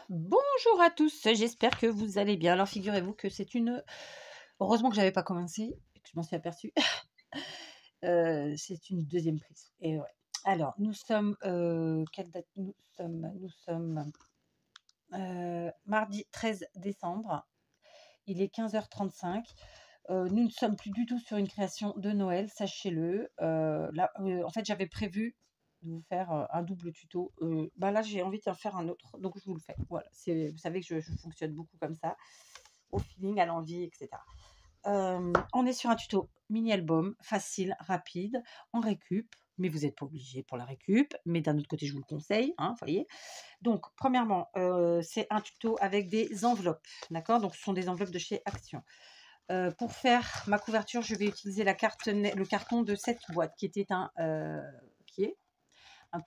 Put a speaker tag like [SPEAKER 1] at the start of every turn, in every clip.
[SPEAKER 1] Bonjour à tous, j'espère que vous allez bien. Alors figurez-vous que c'est une heureusement que j'avais pas commencé et que je m'en suis aperçue. C'est une deuxième prise et ouais. Alors nous sommes, quelle date nous sommes? Nous sommes, mardi 13 décembre. Il est 15h35. Nous ne sommes plus du tout sur une création de Noël, sachez-le. Là, en fait, j'avais prévu de vous faire, un double tuto. Bah, là, j'ai envie d'en faire un autre, donc je vous le fais. Voilà, vous savez que je fonctionne beaucoup comme ça, au feeling, à l'envie, et cetera. On est sur un tuto mini album, facile, rapide, en récup, mais vous n'êtes pas obligé pour la récup, mais d'un autre côté, je vous le conseille, hein, voyez? Donc premièrement, c'est un tuto avec des enveloppes, d'accord? Donc ce sont des enveloppes de chez Action. Pour faire ma couverture, je vais utiliser le carton de cette boîte qui est un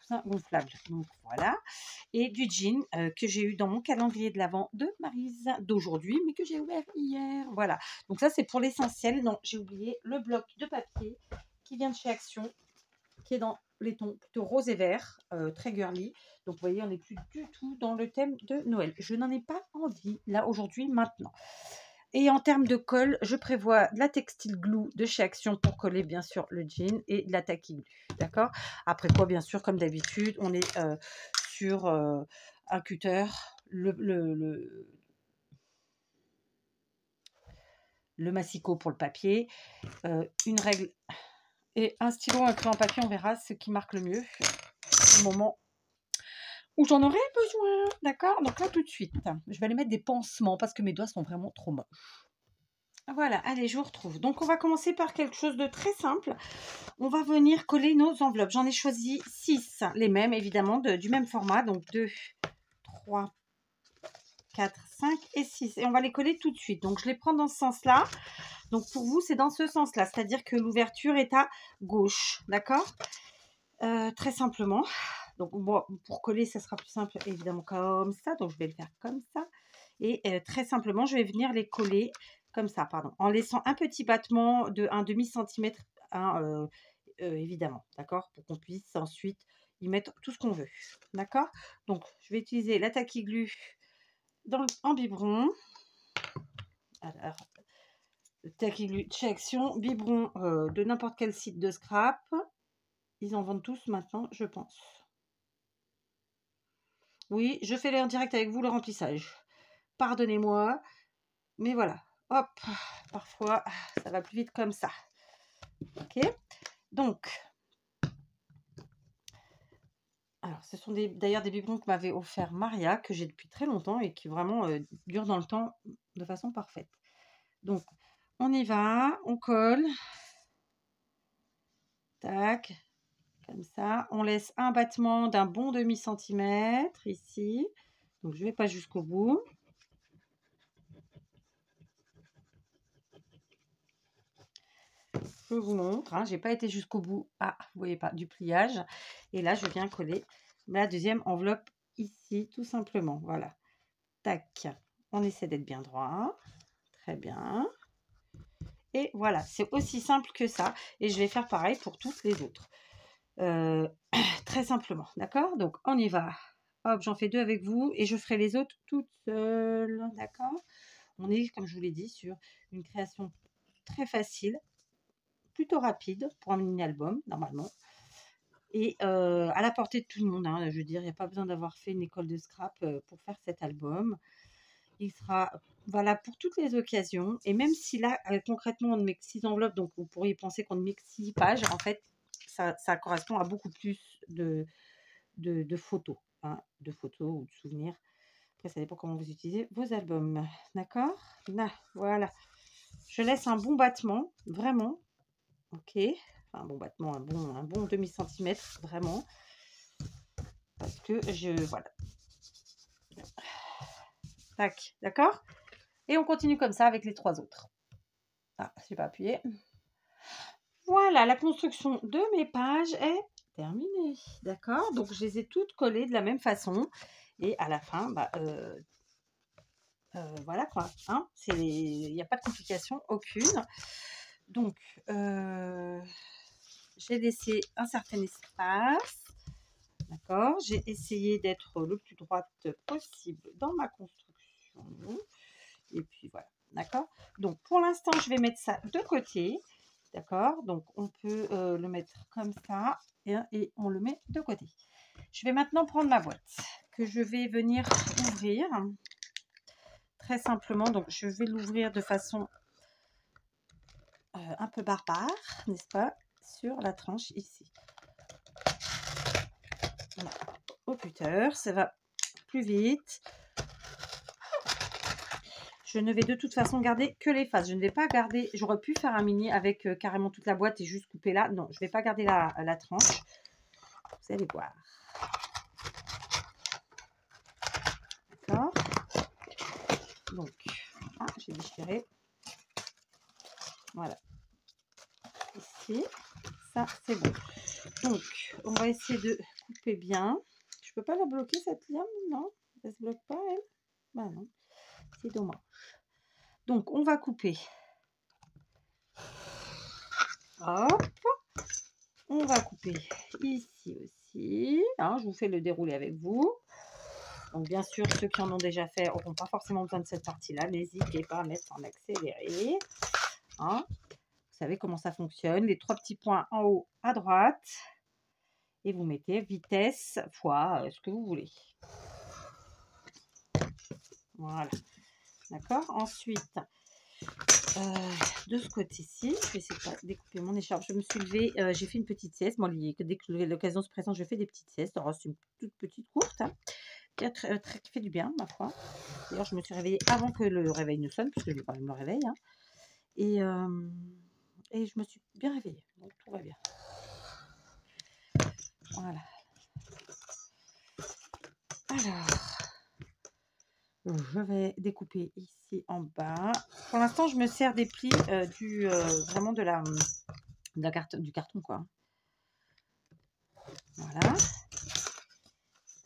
[SPEAKER 1] coussin gonflable. Donc voilà. Et du jean que j'ai eu dans mon calendrier de l'Avent de Maryse d'aujourd'hui, mais que j'ai ouvert hier. Voilà. Donc ça, c'est pour l'essentiel. Non, j'ai oublié le bloc de papier qui vient de chez Action, qui est dans les tons plutôt rose et vert, très girly. Donc vous voyez, on n'est plus du tout dans le thème de Noël. Je n'en ai pas envie, là, aujourd'hui, maintenant. Et en termes de colle, je prévois de la textile glue de chez Action pour coller bien sûr le jean et de la tacky glue. D'accord? Après quoi, bien sûr, comme d'habitude, on est sur un cutter, le massicot pour le papier, une règle et un stylo, un crayon papier, on verra ce qui marque le mieux au moment où j'en aurai besoin. D'accord? Donc là, tout de suite, je vais aller mettre des pansements parce que mes doigts sont vraiment trop moches. Voilà, allez, je vous retrouve. Donc, on va commencer par quelque chose de très simple. On va venir coller nos enveloppes. J'en ai choisi 6, les mêmes, évidemment, du même format. Donc, 2, 3, 4, 5 et 6. Et on va les coller tout de suite. Donc, je les prends dans ce sens-là. Donc, pour vous, c'est dans ce sens-là. C'est-à-dire que l'ouverture est à gauche. D'accord? Très simplement. Donc, bon, pour coller, ça sera plus simple, évidemment, comme ça. Donc, je vais le faire comme ça. Et très simplement, je vais venir les coller comme ça, pardon, en laissant un petit battement de un demi-centimètre, hein, évidemment, d'accord? Pour qu'on puisse ensuite y mettre tout ce qu'on veut, d'accord? Donc, je vais utiliser la tacky glue en biberon. Alors, tacky glue de chez Action, biberon de n'importe quel site de scrap. Ils en vendent tous maintenant, je pense. Oui, je fais les en direct avec vous, le remplissage. Pardonnez-moi, mais voilà. Hop, parfois, ça va plus vite comme ça. Ok, donc, alors ce sont d'ailleurs des biberons que m'avait offert Maria, que j'ai depuis très longtemps et qui vraiment durent dans le temps de façon parfaite. Donc, on y va, on colle. Tac, comme ça. On laisse un battement d'un bon demi-centimètre ici. Donc, je ne vais pas jusqu'au bout. Je vous montre, hein, j'ai pas été jusqu'au bout. Ah, vous voyez pas, du pliage. Et là, je viens coller la deuxième enveloppe ici, tout simplement. Voilà. Tac. On essaie d'être bien droit. Très bien. Et voilà, c'est aussi simple que ça. Et je vais faire pareil pour toutes les autres. Très simplement, d'accord? Donc, on y va. Hop, j'en fais 2 avec vous et je ferai les autres toute seule, d'accord? On est, comme je vous l'ai dit, sur une création très facile, plutôt rapide pour un mini-album, normalement. Et à la portée de tout le monde, hein, je veux dire, il n'y a pas besoin d'avoir fait une école de scrap pour faire cet album. Il sera valable pour toutes les occasions. Et même si là, concrètement, on ne met que 6 enveloppes, donc vous pourriez penser qu'on ne met que 6 pages, en fait, ça correspond à beaucoup plus de photos, hein, de photos ou de souvenirs. Après, ça dépend comment vous utilisez vos albums. D'accord? Là, voilà. Je laisse un bon battement, vraiment. Ok. Enfin, un bon battement, un bon demi-centimètre, vraiment. Parce que voilà. Tac, d'accord? Et on continue comme ça avec les 3 autres. Ah, je n'ai pas appuyé. Voilà, la construction de mes pages est terminée. D'accord? Donc, je les ai toutes collées de la même façon. Et à la fin, bah, voilà quoi. Hein, il n'y a pas de complication aucune. Donc, j'ai laissé un certain espace. D'accord? J'ai essayé d'être le plus droite possible dans ma construction. Et puis voilà, d'accord? Donc pour l'instant, je vais mettre ça de côté. D'accord? Donc on peut le mettre comme ça et on le met de côté. Je vais maintenant prendre ma boîte que je vais venir ouvrir. Très simplement, donc je vais l'ouvrir de façon un peu barbare, n'est-ce pas? Sur la tranche ici. Voilà. Au puteur, ça va plus vite. Je ne vais de toute façon garder que les faces. Je ne vais pas garder, j'aurais pu faire un mini avec carrément toute la boîte et juste couper là. Non, je ne vais pas garder la tranche. Vous allez voir. D'accord? Donc, j'ai déchiré. Voilà. Ici, ça c'est bon. Donc, on va essayer de couper bien. Je peux pas la bloquer cette lame, non? Elle se bloque pas, elle? Bah non, c'est dommage. Donc, on va couper. Hop. On va couper ici aussi. Hein, je vous fais le déroulé avec vous. Donc, bien sûr, ceux qui en ont déjà fait n'auront pas forcément besoin de cette partie-là. N'hésitez pas à mettre en accéléré. Hein, vous savez comment ça fonctionne. Les 3 petits points en haut à droite. Et vous mettez vitesse fois ce que vous voulez. Voilà. D'accord? Ensuite, de ce côté-ci, je vais essayer de découper mon écharpe. Je me suis levée, j'ai fait une petite sieste. Moi, dès que l'occasion se présente, je fais des petites siestes. Alors, c'est une toute petite courte, hein, qui fait du bien, ma foi. D'ailleurs, je me suis réveillée avant que le réveil ne sonne, puisque j'ai quand même le réveil. Hein. Et je me suis bien réveillée. Donc, tout va bien. Voilà. Alors, je vais découper ici en bas. Pour l'instant, je me sers des plis vraiment du carton, quoi. Voilà.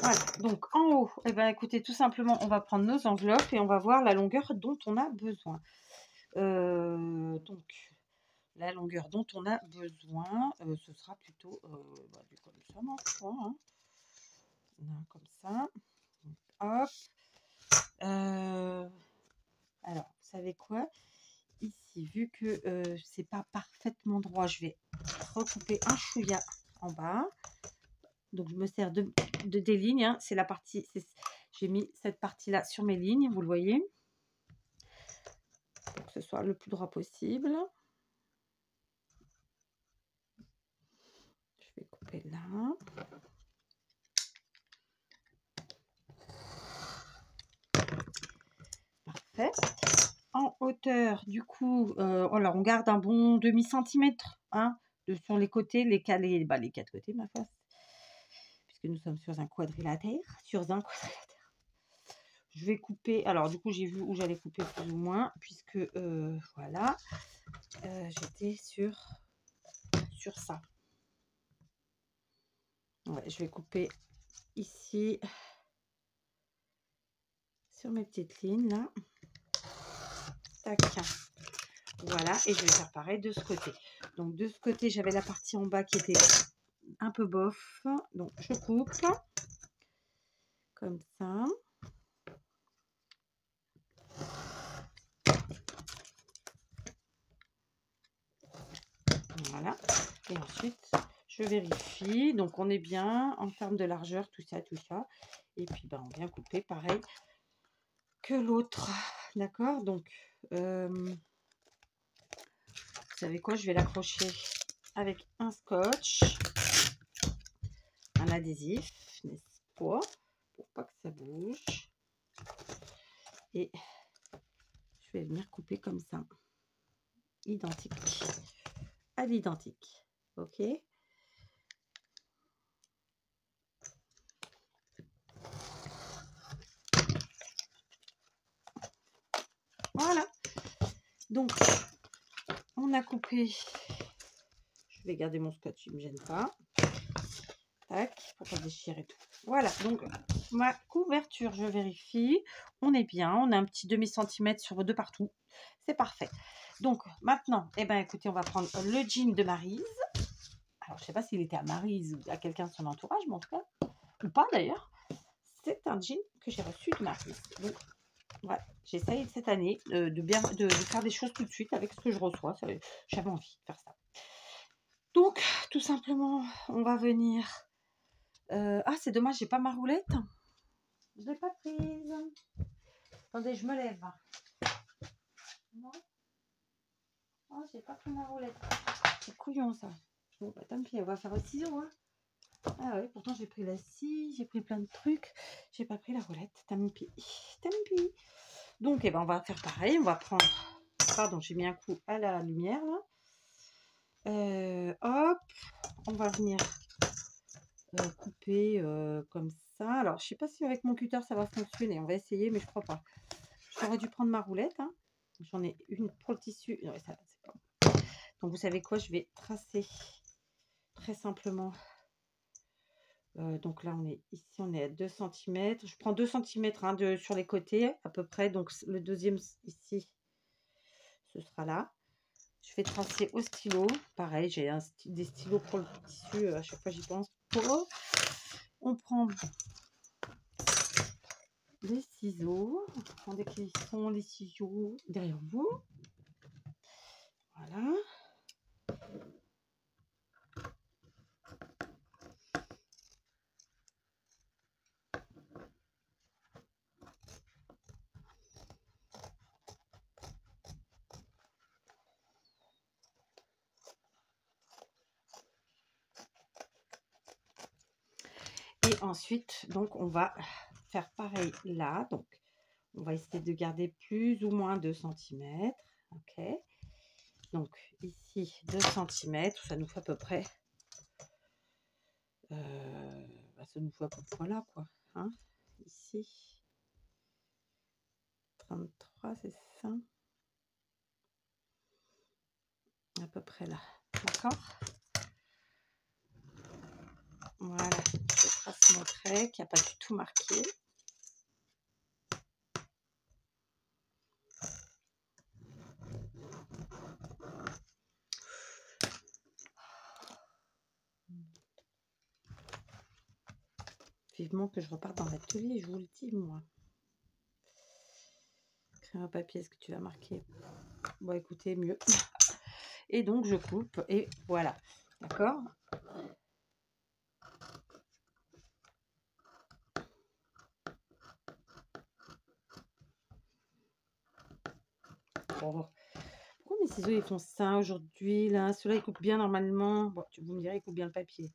[SPEAKER 1] Voilà. Donc, en haut, eh ben, écoutez, tout simplement, on va prendre nos enveloppes et on va voir la longueur dont on a besoin. Donc, la longueur dont on a besoin, ce sera plutôt du comme ça, ma foi. Hein. Comme ça. Donc, hop. Alors, vous savez quoi? Ici, vu que c'est pas parfaitement droit, je vais recouper un chouïa en bas. Donc, je me sers des lignes. Hein. C'est la partie, j'ai mis cette partie-là sur mes lignes, vous le voyez. Pour que ce soit le plus droit possible. Je vais couper là. Parfait. En hauteur, du coup, alors on garde un bon demi-centimètre hein, sur les côtés, les 4 côtés, ma foi. Puisque nous sommes sur un quadrilatère. Je vais couper, alors du coup j'ai vu où j'allais couper plus ou moins, puisque voilà, j'étais sur ça. Ouais, je vais couper ici, sur mes petites lignes là. Tac. Voilà, et je vais faire pareil de ce côté. Donc de ce côté, j'avais la partie en bas qui était un peu bof. Donc je coupe comme ça. Voilà. Et ensuite, je vérifie. Donc on est bien en termes de largeur, tout ça, tout ça. Et puis ben, on vient couper pareil que l'autre. D'accord? Donc vous savez quoi? Je vais l'accrocher avec un scotch, un adhésif, n'est-ce pas? Pour pas que ça bouge. Et je vais venir couper comme ça. Identique. À l'identique. Ok? Voilà. Donc, on a coupé. Je vais garder mon scotch, il ne me gêne pas. Tac, pour pas déchirer tout. Voilà, donc ma couverture, je vérifie. On est bien, on a un petit demi-centimètre sur de partout. C'est parfait. Donc maintenant, eh ben, écoutez, on va prendre le jean de Maryse. Alors, je ne sais pas s'il était à Maryse ou à quelqu'un de son entourage, mais en tout cas, ou pas d'ailleurs. C'est un jean que j'ai reçu de ma fille. Donc, ouais, j'essaye cette année de faire des choses tout de suite avec ce que je reçois. J'avais envie de faire ça. Donc, tout simplement, on va venir... ah, c'est dommage, j'ai pas ma roulette. Je l'ai pas prise. Attendez, je me lève. Non. Oh, j'ai pas pris ma roulette. C'est couillon, ça. Bon, bah, tant pis, on va faire au ciseau, hein. Ah oui, pourtant j'ai pris la scie, j'ai pris plein de trucs. J'ai pas pris la roulette. Tant pis. Tant pis. Donc, eh ben, on va faire pareil. On va prendre... Pardon, j'ai mis un coup à la lumière, là. Hop. On va venir couper comme ça. Alors, je sais pas si avec mon cutter ça va fonctionner. On va essayer, mais je crois pas. J'aurais dû prendre ma roulette. Hein. J'en ai une pour le tissu. Ouais, ça, c'est pas... Donc, vous savez quoi? Je vais tracer très simplement. Donc là, on est ici, on est à 2 cm. Je prends 2 cm hein, sur les côtés à peu près. Donc, le deuxième ici, ce sera là. Je vais tracer au stylo. Pareil, j'ai des stylos pour le tissu. À chaque fois, j'y pense. On prend les ciseaux. Attendez qu'ils sont les ciseaux derrière vous. Voilà. Et ensuite, donc, on va faire pareil là. Donc, on va essayer de garder plus ou moins 2 cm. OK. Donc, ici, 2 cm. Ça nous fait à peu près... ça nous fait à peu près là, quoi. Hein, ici. 33, c'est ça. À peu près là. D'accord. Voilà. Je trace mon trait qui n'a pas du tout marqué. Vivement que je reparte dans l'atelier, je vous le dis, moi. Crayon à papier, est-ce que tu vas marquer? Bon, écoutez, mieux. Et donc, je coupe et voilà. D'accord. Bon. Pourquoi mes ciseaux ils font ça aujourd'hui là? Ceux-là ils coupent bien normalement. Bon, vous me direz, ils coupent bien le papier.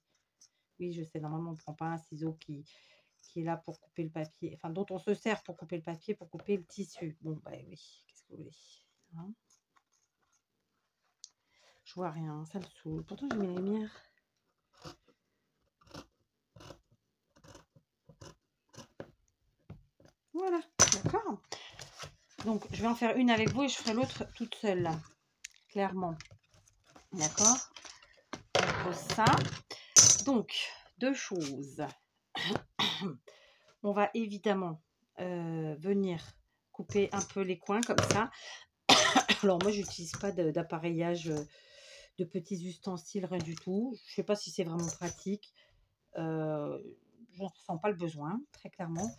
[SPEAKER 1] Oui, je sais, normalement on ne prend pas un ciseau qui est là pour couper le papier, enfin dont on se sert pour couper le papier, pour couper le tissu. Bon, bah oui, qu'est-ce que vous voulez, hein? Je vois rien, ça me saoule. Pourtant j'ai mis la lumière. Voilà, d'accord. Donc je vais en faire une avec vous et je ferai l'autre toute seule, là, clairement. D'accord. On pose ça. Donc, deux choses. On va évidemment venir couper un peu les coins comme ça. Alors moi, j'utilise pas d'appareillage, de petits ustensiles, rien du tout. Je sais pas si c'est vraiment pratique. Je ne ressens pas le besoin, très clairement.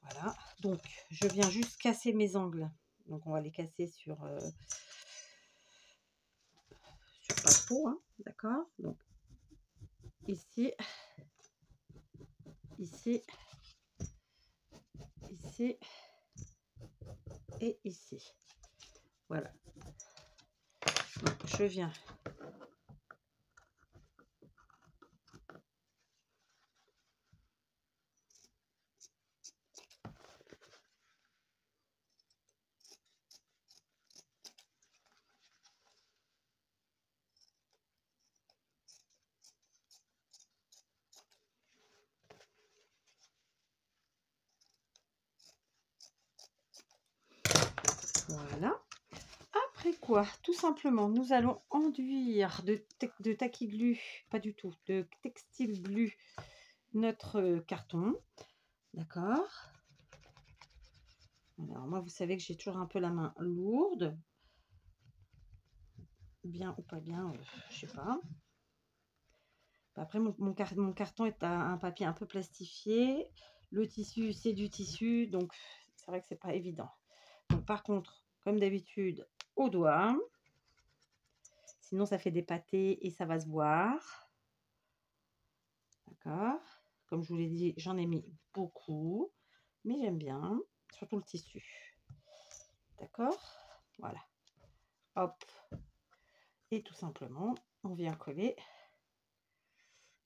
[SPEAKER 1] Voilà. Donc, je viens juste casser mes angles. Donc, on va les casser sur pas trop, hein, d'accord. Donc, ici, ici, ici et ici. Voilà. Donc, je viens voilà. Après quoi, tout simplement, nous allons enduire de taquiglu, pas du tout, de textile glu, notre carton. D'accord. Alors moi, vous savez que j'ai toujours un peu la main lourde. Bien ou pas bien, je sais pas. Après, mon carton est un papier un peu plastifié. Le tissu, c'est du tissu, donc c'est vrai que c'est pas évident. Donc, par contre, comme d'habitude, au doigt. Sinon, ça fait des pâtés et ça va se voir. D'accord. Comme je vous l'ai dit, j'en ai mis beaucoup. Mais j'aime bien, surtout le tissu. D'accord. Voilà. Hop. Et tout simplement, on vient coller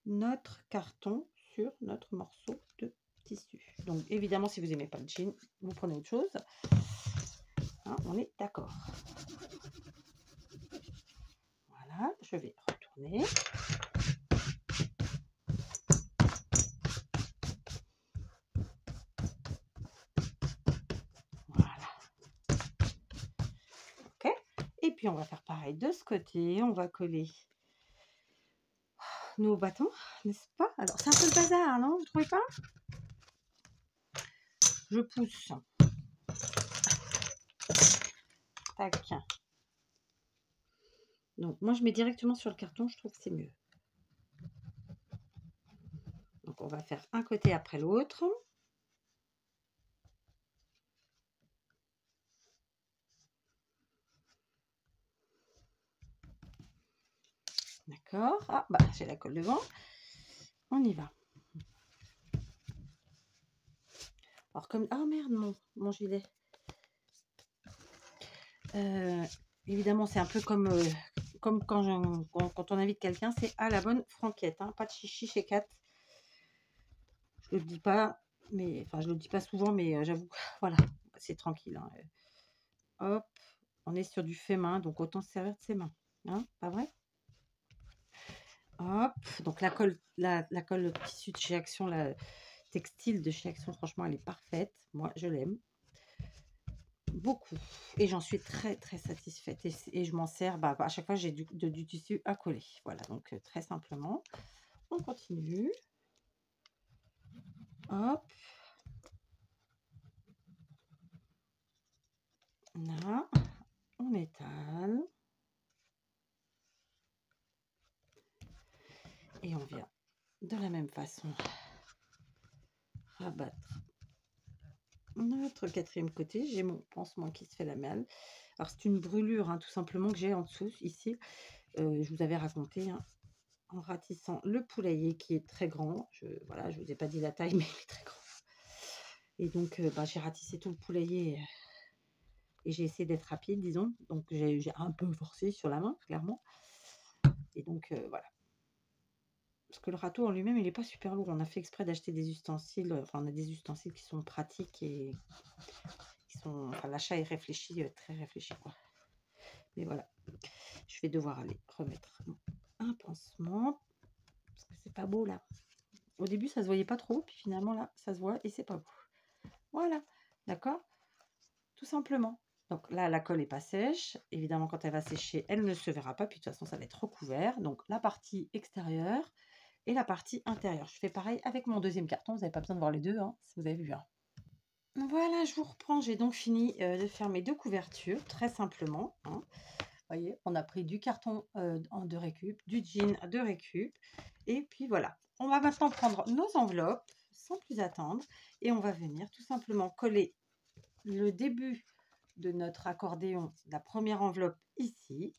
[SPEAKER 1] notre carton sur notre morceau de tissu. Donc, évidemment, si vous n'aimez pas le jean, vous prenez autre chose. Hein, on est d'accord. Voilà, je vais retourner. Voilà. Ok. Et puis, on va faire pareil de ce côté. On va coller nos bâtons, n'est-ce pas? Alors, c'est un peu le bazar, non? Vous trouvez pas? Je pousse. Tac. Donc, moi, je mets directement sur le carton. Je trouve que c'est mieux. Donc, on va faire un côté après l'autre. D'accord. Ah, bah, j'ai la colle devant. On y va. Alors, comme... Oh, merde, mon gilet. Évidemment, c'est un peu comme quand on invite quelqu'un, c'est à la bonne franquette. Hein, pas de chichi chez Kat. Je le dis pas, mais... Enfin, je le dis pas souvent, mais j'avoue, voilà, c'est tranquille. Hein. Hop, on est sur du fait main, donc autant se servir de ses mains. Hein, pas vrai? Hop, donc la colle tissu de chez Action, la textile de chez Action, franchement, elle est parfaite. Moi, je l'aime beaucoup et j'en suis très très satisfaite et je m'en sers à chaque fois j'ai du tissu à coller. Voilà, donc très simplement, on continue. Hop, là, on étale et on vient de la même façon rabattre notre quatrième côté. J'ai mon pansement qui se fait la malle. Alors c'est une brûlure, hein, tout simplement, que j'ai en dessous ici. Je vous avais raconté, hein, en ratissant le poulailler qui est très grand. Voilà, je vous ai pas dit la taille, mais il est très grand. Et donc j'ai ratissé tout le poulailler et j'ai essayé d'être rapide, disons. Donc j'ai un peu forcé sur la main, clairement. Et donc voilà. Parce que le râteau en lui-même, il n'est pas super lourd. On a fait exprès d'acheter des ustensiles. Enfin, on a des ustensiles qui sont pratiques et qui sont... Enfin, l'achat est réfléchi, très réfléchi, quoi. Mais voilà. Je vais devoir aller remettre un pansement. Parce que c'est pas beau, là. Au début, ça se voyait pas trop. Puis finalement, là, ça se voit et c'est pas beau. Voilà. D'accord? Tout simplement. Donc là, la colle n'est pas sèche. Évidemment, quand elle va sécher, elle ne se verra pas. Puis de toute façon, ça va être recouvert. Donc la partie extérieure et la partie intérieure. Je fais pareil avec mon deuxième carton. Vous n'avez pas besoin de voir les deux, hein, si vous avez vu. Hein. Voilà, je vous reprends. J'ai donc fini de faire mes deux couvertures, très simplement. Hein. Vous voyez, on a pris du carton de récup, du jean de récup. Et puis voilà. On va maintenant prendre nos enveloppes sans plus attendre. Et on va venir tout simplement coller le début de notre accordéon, la première enveloppe ici.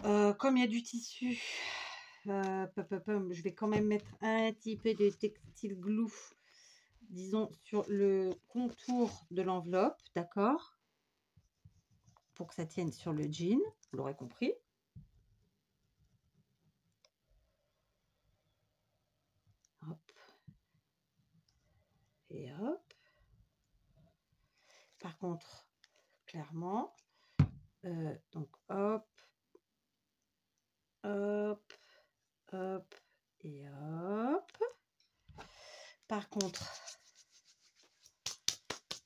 [SPEAKER 1] Comme il y a du tissu, je vais quand même mettre un petit peu de textile glue, disons, sur le contour de l'enveloppe, d'accord? Pour que ça tienne sur le jean, vous l'aurez compris. Hop. Et hop. Par contre, clairement, donc hop, hop, hop et hop. Par contre,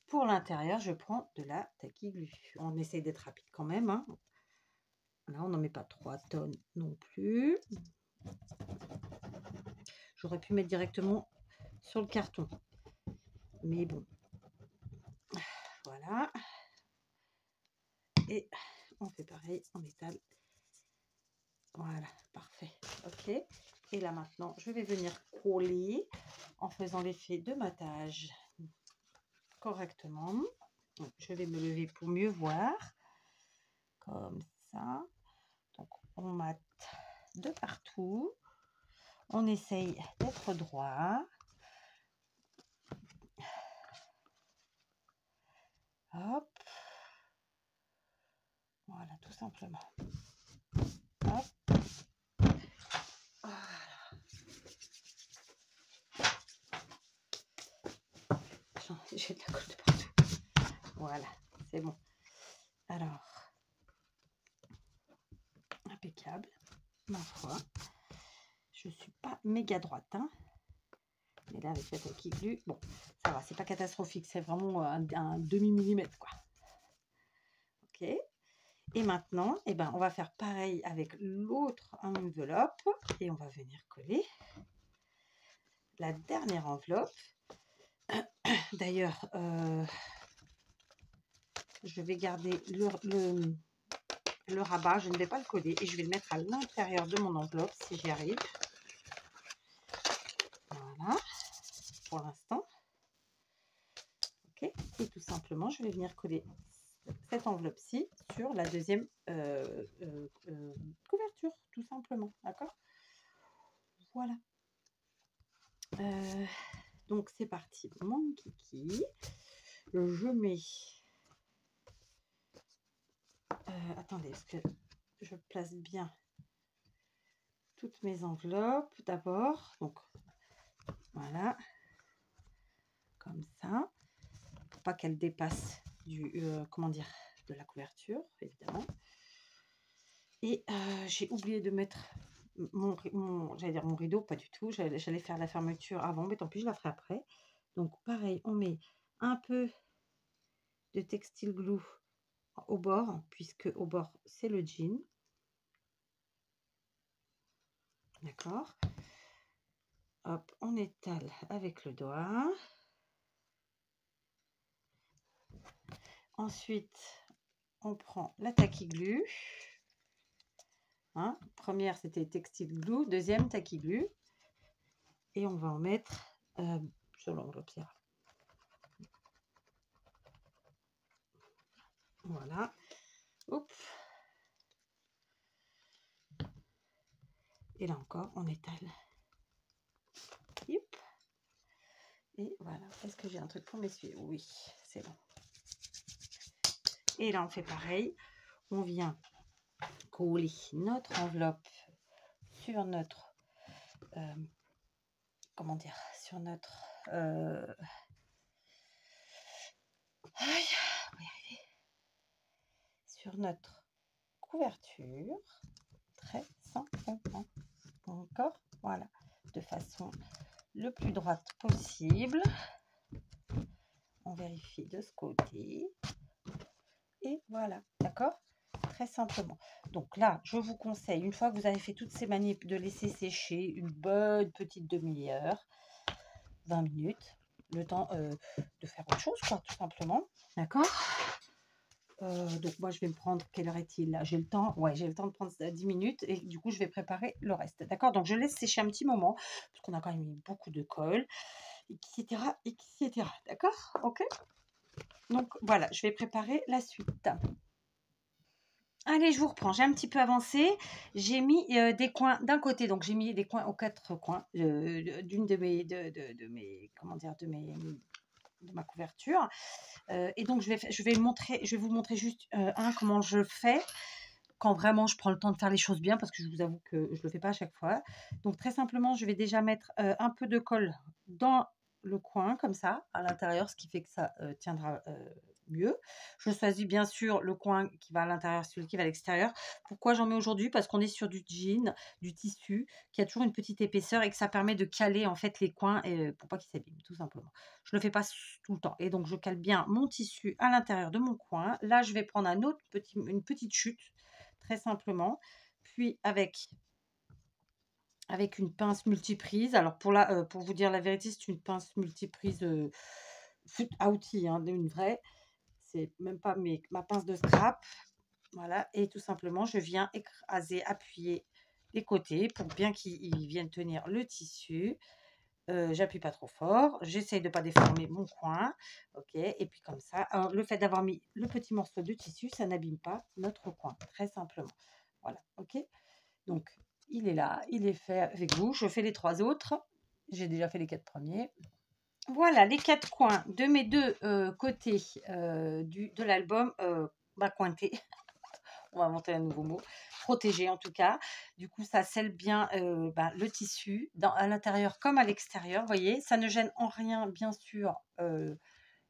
[SPEAKER 1] pour l'intérieur, je prends de la tacky glue. On essaye d'être rapide quand même. Hein. Là, on n'en met pas 3 tonnes non plus. J'aurais pu mettre directement sur le carton. Mais bon. Voilà. Et on fait pareil, on étale. Voilà, parfait. Ok. Et là maintenant, je vais venir coller en faisant l'effet de matage correctement. Donc, je vais me lever pour mieux voir. Comme ça. Donc, on mate de partout. On essaye d'être droit. Hop. Voilà, tout simplement. Hop. Voilà. J'ai de la colle de partout. Voilà, c'est bon. Alors, impeccable, ma foi. Je suis pas méga droite, hein. Mais là, avec la taille glue, bon, ça va, c'est pas catastrophique. C'est vraiment un demi-millimètre, quoi. Ok. Et maintenant, eh ben, on va faire pareil avec l'autre enveloppe et on va venir coller la dernière enveloppe. D'ailleurs, je vais garder le rabat, je ne vais pas le coller et je vais le mettre à l'intérieur de mon enveloppe si j'y arrive. Voilà, pour l'instant. Ok, et tout simplement, je vais venir coller cette enveloppe-ci sur la deuxième couverture, tout simplement, d'accord? Voilà. Donc c'est parti, mon kiki. Je mets... attendez, est-ce que je place bien toutes mes enveloppes d'abord? Donc voilà, comme ça, pour pas qu'elles dépassent du comment dire, de la couverture, évidemment. Et j'ai oublié de mettre j'allais dire mon rideau, pas du tout. J'allais faire la fermeture avant, mais tant pis, je la ferai après. Donc pareil, on met un peu de textile glue au bord, puisque au bord c'est le jean. D'accord. Hop, on étale avec le doigt. Ensuite, on prend la tacky glue. Hein, première, c'était textile glue. Deuxième, tacky glue. Et on va en mettre sur l'enveloppe. Voilà. Oups. Et là encore, on étale. Youp. Et voilà. Est-ce que j'ai un truc pour m'essuyer? Oui, c'est bon. Et là, on fait pareil. On vient coller notre enveloppe sur notre... comment dire? Sur notre... aïe, on va y arriver. Sur notre couverture. Très simplement. Encore, voilà. De façon le plus droite possible. On vérifie de ce côté. Et voilà, d'accord? Très simplement. Donc là, je vous conseille, une fois que vous avez fait toutes ces manips, de laisser sécher une bonne petite demi-heure, 20 minutes, le temps de faire autre chose, quoi, tout simplement. D'accord? Donc moi, je vais me prendre, quelle heure est-il là? J'ai le temps, ouais, j'ai le temps de prendre 10 minutes et du coup, je vais préparer le reste. D'accord? Donc, je laisse sécher un petit moment, parce qu'on a quand même mis beaucoup de colle, etc., etc. D'accord? Ok? Donc, voilà, je vais préparer la suite. Allez, je vous reprends. J'ai un petit peu avancé. J'ai mis des coins d'un côté. Donc, j'ai mis des coins aux 4 coins d'une de mes, comment dire, de ma couverture. Et donc, je vais vous montrer juste comment je fais quand vraiment je prends le temps de faire les choses bien, parce que je vous avoue que je ne le fais pas à chaque fois. Donc, très simplement, je vais déjà mettre un peu de colle dans le coin, comme ça, à l'intérieur, ce qui fait que ça tiendra mieux. Je choisis bien sûr le coin qui va à l'intérieur, celui qui va à l'extérieur. Pourquoi j'en mets aujourd'hui? Parce qu'on est sur du jean, du tissu, qui a toujours une petite épaisseur et que ça permet de caler en fait les coins pour pas qu'ils s'abîment, tout simplement. Je ne le fais pas tout le temps. Et donc, je cale bien mon tissu à l'intérieur de mon coin. Là, je vais prendre une petite chute, très simplement. Puis, avec une pince multiprise. Alors, pour vous dire la vérité, c'est une pince multiprise à outils, hein, une vraie. C'est même pas ma pince de scrap. Voilà. Et tout simplement, je viens écraser, appuyer les côtés pour bien qu'ils viennent tenir le tissu. J'appuie pas trop fort, j'essaye de pas déformer mon coin, ok, et puis comme ça, le fait d'avoir mis le petit morceau de tissu, ça n'abîme pas notre coin, très simplement. Voilà, ok. Donc il est là, il est fait avec vous. Je fais les 3 autres. J'ai déjà fait les 4 premiers. Voilà les 4 coins de mes 2 côtés de l'album cointés. On va inventer un nouveau mot, protégé en tout cas. Du coup, ça scelle bien le tissu à l'intérieur comme à l'extérieur. Vous voyez, ça ne gêne en rien, bien sûr,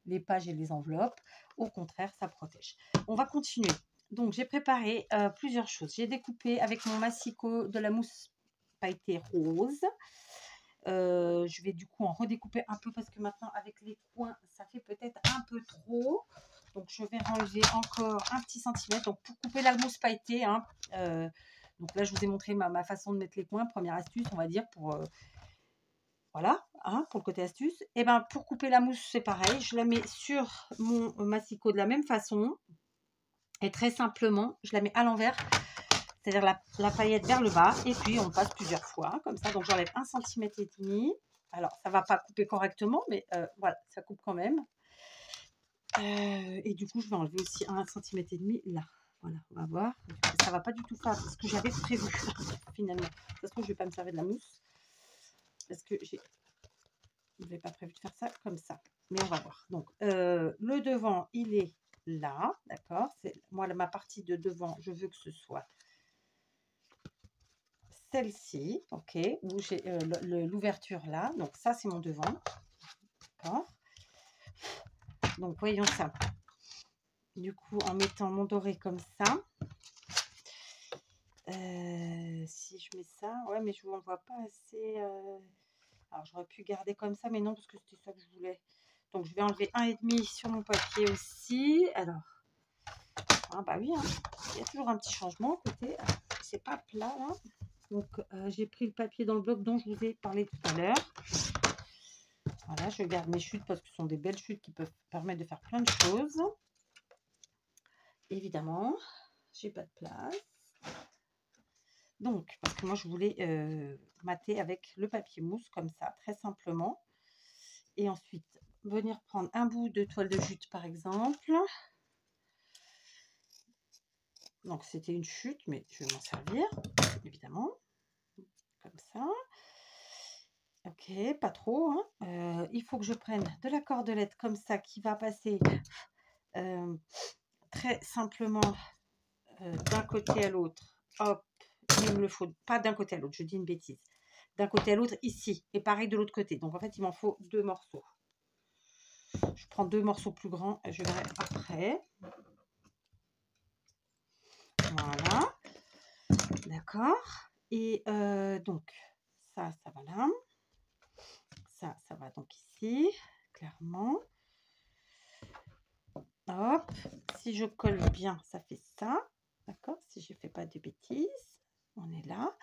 [SPEAKER 1] les pages et les enveloppes. Au contraire, ça protège. On va continuer. Donc, j'ai préparé plusieurs choses. J'ai découpé avec mon massicot de la mousse pailletée rose. Je vais du coup en redécouper un peu parce que maintenant, avec les coins, ça fait peut-être un peu trop. Donc, je vais enlever encore un petit centimètre. Donc, pour couper la mousse pailletée, hein, donc là, je vous ai montré ma façon de mettre les coins. Première astuce, on va dire, pour voilà, hein, pour le côté astuce. Et ben pour couper la mousse, c'est pareil. Je la mets sur mon massicot de la même façon. Et très simplement, je la mets à l'envers. C'est-à-dire la paillette vers le bas. Et puis, on passe plusieurs fois, comme ça. Donc, j'enlève 1,5 cm. Alors, ça ne va pas couper correctement, mais voilà, ça coupe quand même. Et du coup, je vais enlever aussi 1,5 cm là. Voilà, on va voir. Ça ne va pas du tout faire ce que j'avais prévu, finalement. De toute façon, je ne vais pas me servir de la mousse. Parce que je n'avais pas prévu de faire ça comme ça. Mais on va voir. Donc, le devant, il est là. D'accord. Moi, ma partie de devant, je veux que ce soit celle-ci. OK. Où j'ai l'ouverture là. Donc, ça, c'est mon devant. D'accord. Donc, voyons ça. Du coup, en mettant mon doré comme ça. Si je mets ça. Ouais, mais je ne vois pas assez. Alors, j'aurais pu garder comme ça, mais non, parce que c'était ça que je voulais. Donc, je vais enlever 1,5 sur mon papier aussi. Alors, ah bah oui, hein, il y a toujours un petit changement à côté. C'est pas plat, là. Donc, j'ai pris le papier dans le bloc dont je vous ai parlé tout à l'heure. Voilà, je garde mes chutes parce que ce sont des belles chutes qui peuvent permettre de faire plein de choses. Évidemment, j'ai pas de place. Donc, parce que moi, je voulais mater avec le papier mousse, comme ça, très simplement. Et ensuite, venir prendre un bout de toile de jute, par exemple. Donc, c'était une chute, mais je vais m'en servir, évidemment. Comme ça. Ok, pas trop. Hein. Il faut que je prenne de la cordelette comme ça qui va passer très simplement d'un côté à l'autre. Hop, il me le faut pas d'un côté à l'autre, je dis une bêtise. D'un côté à l'autre ici et pareil de l'autre côté. Donc en fait, il m'en faut 2 morceaux. Je prends 2 morceaux plus grands et je verrai après. Voilà. D'accord. Et donc, ça va là. Ça va donc ici, clairement. Hop. Si je colle bien, ça fait ça. D'accord. Si je ne fais pas de bêtises. On est là.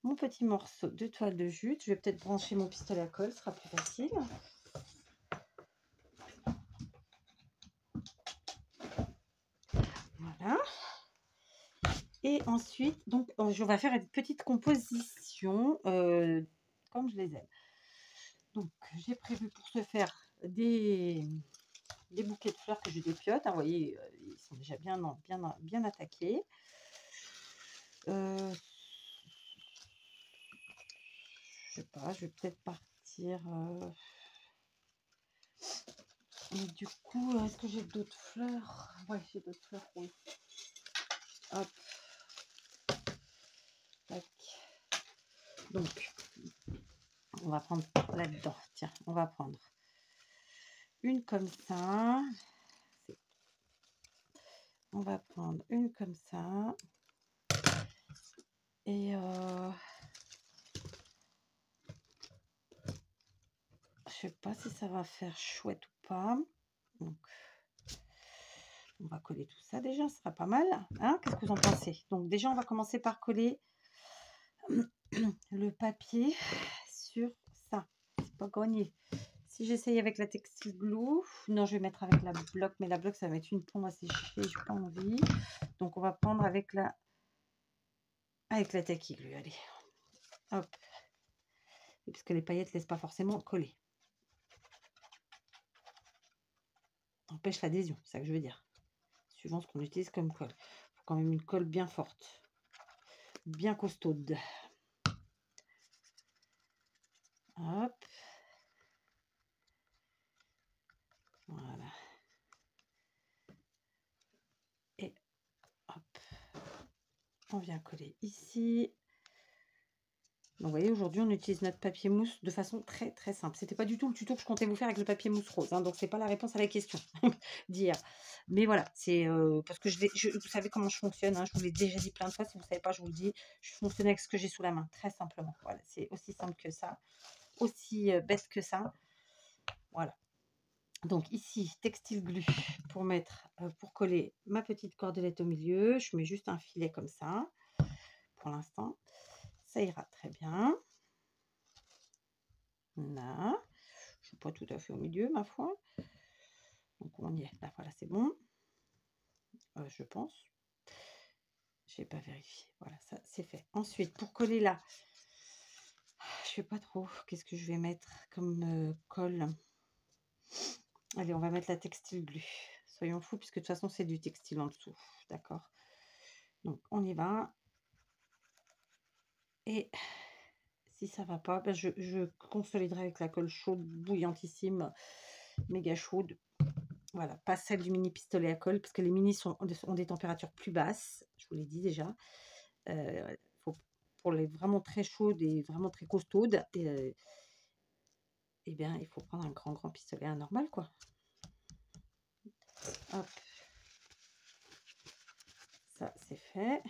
[SPEAKER 1] Mon petit morceau de toile de jute. Je vais peut-être brancher mon pistolet à colle, ce sera plus facile. Voilà. Et ensuite, donc, je vais faire une petite composition comme je les aime. Donc, j'ai prévu pour ce faire des bouquets de fleurs que je dépiote. Hein, vous voyez, ils sont déjà bien attaqués. Je sais pas, je vais peut-être partir. Et du coup, est-ce que j'ai d'autres fleurs? Ouais, j'ai d'autres fleurs, oui. Hop. Tac. Donc, on va prendre là-dedans. Tiens, on va prendre une comme ça. On va prendre une comme ça. Et je sais pas si ça va faire chouette ou pas. Donc, on va coller tout ça déjà, ce sera pas mal. Hein, qu'est-ce que vous en pensez? Donc déjà, on va commencer par coller le papier sur ça. C'est pas gagné. Si j'essaye avec la textile glue, non, je vais mettre avec la bloc, mais la bloc, ça va être une pompe à sécher, j'ai pas envie. Donc, on va prendre avec la avec la tacky glue, allez. Hop. Et parce que les paillettes ne laissent pas forcément coller. Empêche l'adhésion, c'est ça que je veux dire. Suivant ce qu'on utilise comme colle. Il faut quand même une colle bien forte. Bien costaude. Hop. Voilà. Et hop. On vient coller ici. Donc, vous voyez, aujourd'hui, on utilise notre papier mousse de façon très, très simple. C'était pas du tout le tuto que je comptais vous faire avec le papier mousse rose. Hein, donc, c'est pas la réponse à la question d'hier. Mais voilà, c'est parce que vous savez comment je fonctionne. Hein, je vous l'ai déjà dit plein de fois. Si vous ne savez pas, je vous le dis. Je fonctionne avec ce que j'ai sous la main, très simplement. Voilà, c'est aussi simple que ça. Aussi bête que ça. Voilà. Donc, ici, textile glue pour mettre, pour coller ma petite cordelette au milieu. Je mets juste un filet comme ça. Pour l'instant, ça ira très bien. Là, je ne suis pas tout à fait au milieu, ma foi. Donc, on y est. Là, voilà, c'est bon. Je pense. Je n'ai pas vérifié. Voilà, ça, c'est fait. Ensuite, pour coller là, je ne sais pas trop. Qu'est-ce que je vais mettre comme colle? Allez, on va mettre la textile glue. Soyons fous, puisque de toute façon, c'est du textile en dessous. D'accord. Donc, on y va. Et si ça va pas, ben je consoliderai avec la colle chaude, bouillantissime, méga chaude. Voilà, pas celle du mini pistolet à colle, parce que les minis ont des températures plus basses, je vous l'ai dit déjà. Pour les vraiment très chaudes et vraiment très costaudes, et bien, il faut prendre un grand pistolet, un normal, quoi. Hop. Ça, c'est fait.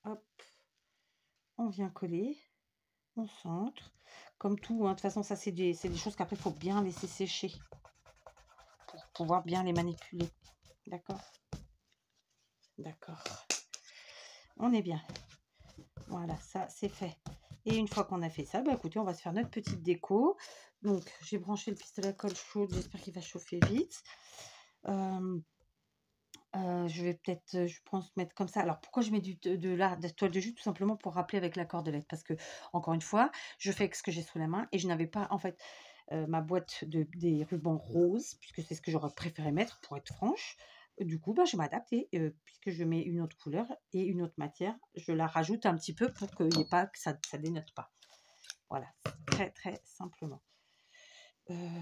[SPEAKER 1] Hop. On vient coller. On centre. Comme tout, hein, de toute façon, ça, c'est des choses qu'après, il faut bien laisser sécher pour pouvoir bien les manipuler. D'accord? D'accord. On est bien. Voilà, ça, c'est fait. Et une fois qu'on a fait ça, bah, écoutez, on va se faire notre petite déco. Donc, j'ai branché le pistolet à colle chaude. J'espère qu'il va chauffer vite. Je vais peut-être, je pense, mettre comme ça. Alors, pourquoi je mets de la toile de jute? Tout simplement pour rappeler avec la cordelette. Parce que, encore une fois, je fais avec ce que j'ai sous la main. Et je n'avais pas, en fait, ma boîte des rubans roses, puisque c'est ce que j'aurais préféré mettre, pour être franche. Du coup, bah, je m'adapte et puisque je mets une autre couleur et une autre matière, je la rajoute un petit peu pour qu'il n'y ait pas, que ça dénote pas. Voilà, très, très simplement.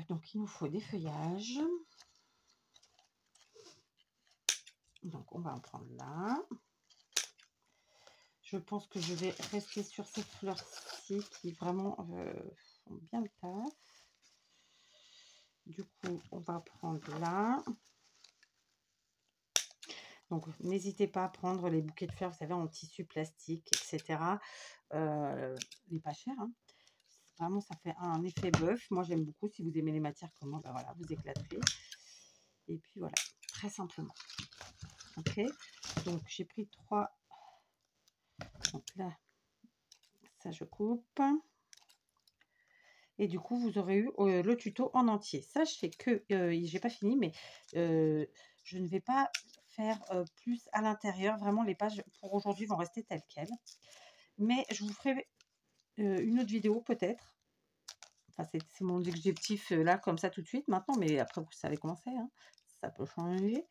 [SPEAKER 1] Donc, il nous faut des feuillages. Donc, on va en prendre là. Je pense que je vais rester sur cette fleur-ci qui vraiment font bien le taf. Du coup, on va prendre là. Donc, n'hésitez pas à prendre les bouquets de fleurs, vous savez, en tissu plastique, etc. Les pas chers. Hein. Vraiment, ça fait un effet bœuf. Moi, j'aime beaucoup. Si vous aimez les matières comment, ben voilà, vous éclaterez. Et puis, voilà, très simplement. Ok. Donc, j'ai pris 3. Donc là, ça, je coupe. Et du coup, vous aurez eu le tuto en entier. Sachez que j'ai pas fini, mais je ne vais pas faire plus à l'intérieur. Vraiment, les pages pour aujourd'hui vont rester telles quelles. Mais je vous ferai une autre vidéo peut-être. Enfin, c'est mon objectif là, comme ça tout de suite maintenant. Mais après, vous savez comment c'est. Hein, ça peut changer.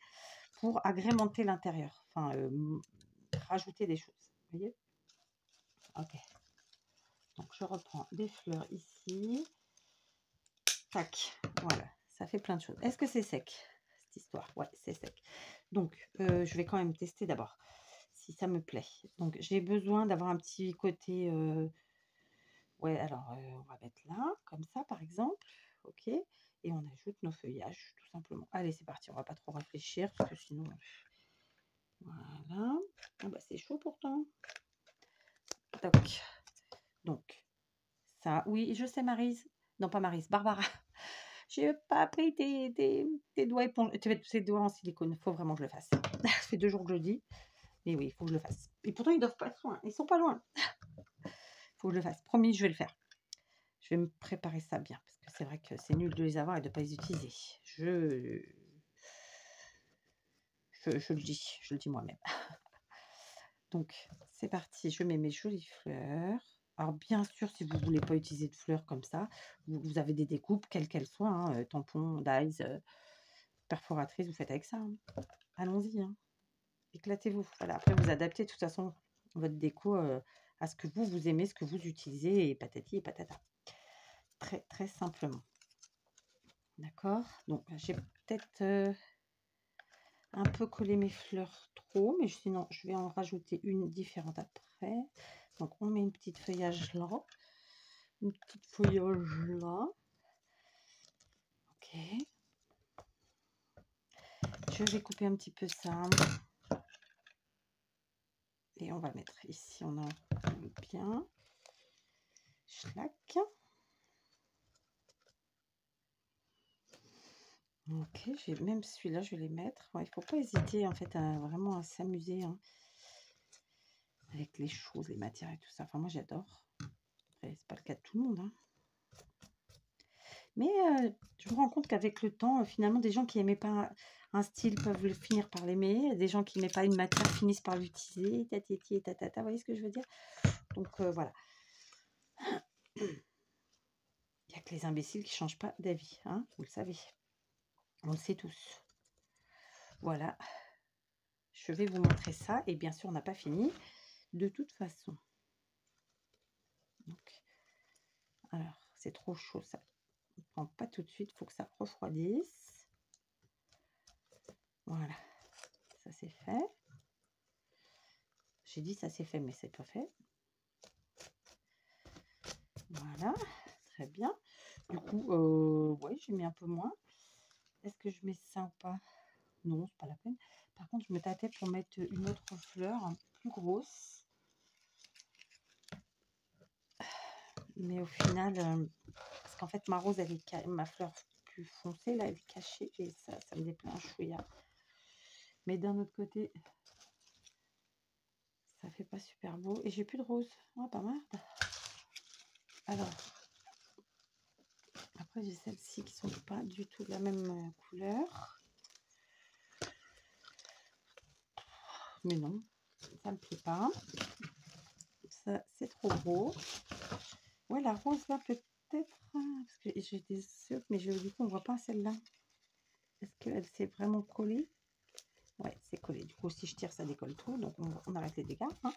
[SPEAKER 1] Pour agrémenter l'intérieur. Enfin, rajouter des choses. Vous voyez? Ok. Donc, je reprends des fleurs ici. Tac, voilà, ça fait plein de choses. Est-ce que c'est sec, cette histoire? Ouais, c'est sec. Donc, je vais quand même tester d'abord, si ça me plaît. Donc, j'ai besoin d'avoir un petit côté... ouais, alors, on va mettre là, comme ça, par exemple. Ok. Et on ajoute nos feuillages, tout simplement. Allez, c'est parti, on va pas trop réfléchir, parce que sinon... Voilà. Ah bah, c'est chaud pourtant. Toc. Donc, ça... Oui, je sais, Maryse. Non, pas Maryse, Barbara. J'ai pas pris tes doigts tes doigts en silicone. Il faut vraiment que je le fasse. Ça fait 2 jours que je le dis. Mais oui, il faut que je le fasse. Et pourtant, ils doivent pas être loin. Ils sont pas loin. Il faut que je le fasse. Promis, je vais le faire. Je vais me préparer ça bien. Parce que c'est vrai que c'est nul de les avoir et de ne pas les utiliser. Je le dis. Je le dis moi-même. Donc, c'est parti. Je mets mes jolies fleurs. Alors, bien sûr, si vous ne voulez pas utiliser de fleurs comme ça, vous avez des découpes, quelles qu'elles soient, hein, tampons, dies, perforatrices, vous faites avec ça. Hein. Allons-y. Hein. Éclatez-vous. Voilà. Après, vous adaptez de toute façon votre déco à ce que vous aimez, ce que vous utilisez, et patati et patata. Très, très simplement. D'accord. Donc, j'ai peut-être un peu collé mes fleurs trop, mais sinon, je vais en rajouter une différente après. Donc, on met une petite feuillage là. Une petite feuillage là. Ok. Je vais couper un petit peu ça. Et on va mettre ici, on a bien. Schlack. Ok, même celui-là, je vais les mettre. Ouais, il ne faut pas hésiter en fait vraiment à s'amuser hein, avec les choses, les matières et tout ça. Enfin, moi j'adore. Après, c'est pas le cas de tout le monde. Hein. Mais je me rends compte qu'avec le temps, finalement, des gens qui n'aimaient pas un style peuvent finir par l'aimer. Des gens qui n'aimaient pas une matière finissent par l'utiliser. Tatiti et tatata, vous voyez ce que je veux dire? Donc voilà. Il n'y a que les imbéciles qui ne changent pas d'avis. Hein, vous le savez. On le sait tous. Voilà. Je vais vous montrer ça. Et bien sûr, on n'a pas fini. De toute façon. Donc, alors, c'est trop chaud ça. On ne prend pas tout de suite. Il faut que ça refroidisse. Voilà. Ça c'est fait. J'ai dit ça c'est fait, mais c'est pas fait. Voilà. Très bien. Du coup, ouais, j'ai mis un peu moins. Est-ce que je mets ça ou pas? Non, c'est pas la peine. Par contre, je me tâtais pour mettre une autre fleur plus grosse. Mais au final, parce qu'en fait, ma rose, elle est ma fleur plus foncée, là, elle est cachée. Et ça me déplaît un chouïa. Mais d'un autre côté, ça fait pas super beau. Et j'ai plus de rose. Oh, pas mal. Alors, après, j'ai celles-ci qui sont pas du tout de la même couleur. Mais non, ça me plaît pas. Ça, c'est trop beau. Ouais, la rose là, peut-être. Parce que j'ai des œufs, mais du coup, on voit pas celle-là. Est-ce qu'elle s'est vraiment collée? Ouais, c'est collé. Du coup, si je tire, ça décolle tout. Donc, on arrête les dégâts. Hein.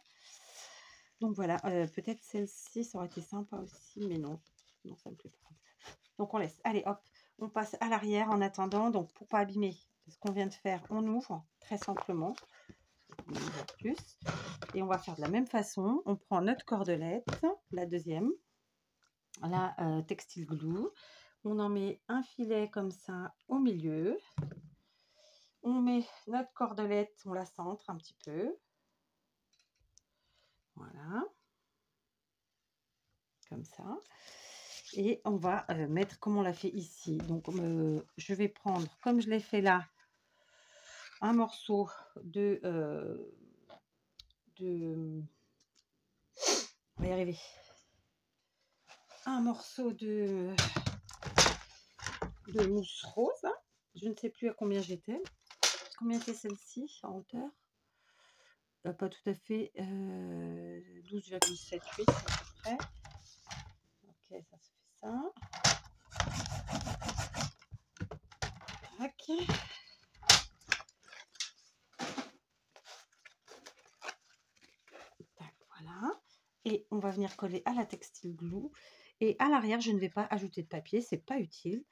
[SPEAKER 1] Donc, voilà. Peut-être celle-ci, ça aurait été sympa aussi. Mais non. Non, ça me plaît pas. Donc, on laisse. Allez, hop. On passe à l'arrière en attendant. Donc, pour pas abîmer ce qu'on vient de faire, on ouvre très simplement. Plus. Et on va faire de la même façon. On prend notre cordelette, la deuxième. La textile glue. On en met un filet comme ça au milieu. On met notre cordelette, on la centre un petit peu. Voilà. Comme ça. Et on va mettre comme on l'a fait ici. Donc, je vais prendre, comme je l'ai fait là, un morceau de on va y arriver. Un morceau de mousse rose. Je ne sais plus à combien j'étais. Combien était celle-ci en hauteur? Pas tout à fait. 12,78 à peu près. Ok, ça se fait ça. Tac. Tac, voilà. Et on va venir coller à la textile glue. Et à l'arrière, je ne vais pas ajouter de papier, c'est pas utile.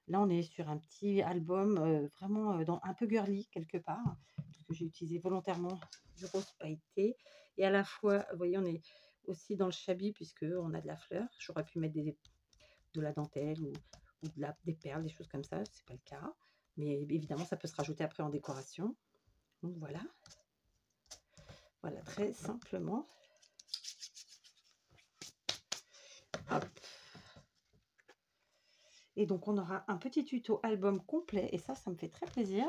[SPEAKER 1] Là, on est sur un petit album vraiment un peu girly quelque part, parce que j'ai utilisé volontairement du rose pailleté. Et à la fois, vous voyez, on est aussi dans le shabby puisque on a de la fleur. J'aurais pu mettre de la dentelle ou des perles, des choses comme ça. C'est pas le cas, mais évidemment, ça peut se rajouter après en décoration. Donc voilà, voilà très simplement. Hop. Et donc, on aura un petit tuto album complet. Et ça me fait très plaisir.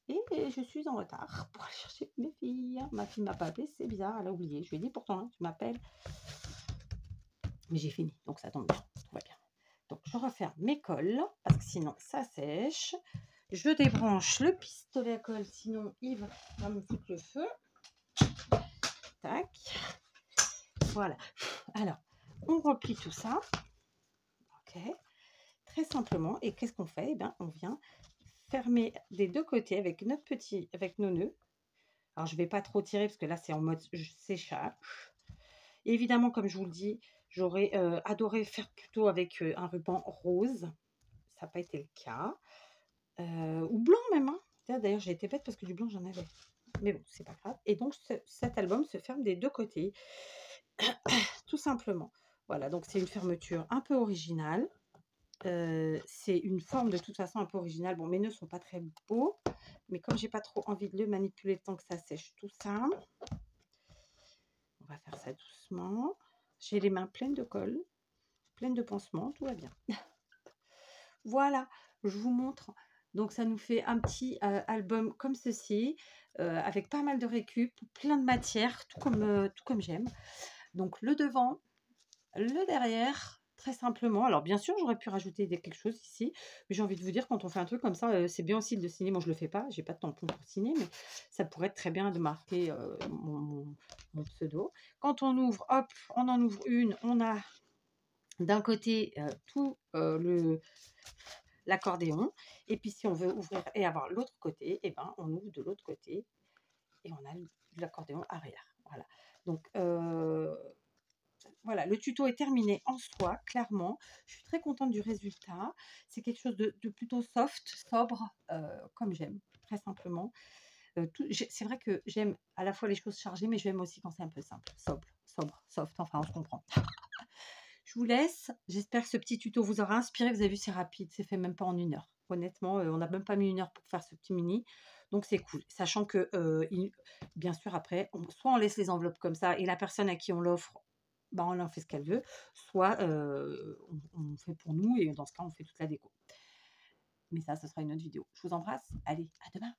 [SPEAKER 1] Et je suis en retard pour aller chercher mes filles. Ma fille ne m'a pas appelé, c'est bizarre, elle a oublié. Je lui ai dit pourtant, hein, tu m'appelles. Mais j'ai fini, donc ça tombe bien, tout va bien. Donc, je referme mes cols, parce que sinon, ça sèche. Je débranche le pistolet à colle, sinon, Yves va me foutre le feu. tac. Voilà. Alors, on replie tout ça. OK. Très simplement. Et qu'est-ce qu'on fait? Eh bien, on vient fermer des 2 côtés avec avec nos nœuds. Alors, je ne vais pas trop tirer parce que là, c'est en mode séchage. Et évidemment, comme je vous le dis, j'aurais adoré faire plutôt avec un ruban rose. Ça n'a pas été le cas. Ou blanc même. Hein. D'ailleurs, j'ai été bête parce que du blanc, j'en avais. Mais bon, c'est pas grave. Et donc, cet album se ferme des 2 côtés. Tout simplement. Voilà, donc c'est une fermeture un peu originale. C'est une forme de toute façon un peu originale. Bon, mes nœuds sont pas très beaux, mais comme j'ai pas trop envie de le manipuler le temps que ça sèche tout ça, on va faire ça doucement. J'ai les mains pleines de colle, pleines de pansements, tout va bien. Voilà, je vous montre. Donc ça nous fait un petit album comme ceci, avec pas mal de récup, plein de matière, tout comme j'aime. Donc le devant, le derrière, très simplement. Alors bien sûr, j'aurais pu rajouter quelque chose ici, mais j'ai envie de vous dire, quand on fait un truc comme ça, c'est bien aussi de le signer. Moi, je le fais pas, j'ai pas de tampon pour signer, mais ça pourrait être très bien de marquer mon pseudo. Quand on ouvre, hop, on en ouvre une, on a d'un côté tout l'accordéon, et puis si on veut ouvrir et avoir l'autre côté, eh ben, on ouvre de l'autre côté et on a l'accordéon arrière. Voilà. Donc voilà, le tuto est terminé en soi, clairement. Je suis très contente du résultat. C'est quelque chose de plutôt soft, sobre, comme j'aime, très simplement. C'est vrai que j'aime à la fois les choses chargées, mais j'aime aussi quand c'est un peu simple, sobre, soft, enfin on se comprend. Je vous laisse. J'espère que ce petit tuto vous aura inspiré. Vous avez vu, c'est rapide, c'est fait même pas en 1 heure. Honnêtement, on n'a même pas mis 1 heure pour faire ce petit mini. Donc c'est cool. Sachant que, bien sûr, après, soit on laisse les enveloppes comme ça et la personne à qui on l'offre, bah, on en fait ce qu'elle veut, soit on fait pour nous et dans ce cas, on fait toute la déco. Mais ça, ce sera une autre vidéo. Je vous embrasse. Allez, à demain.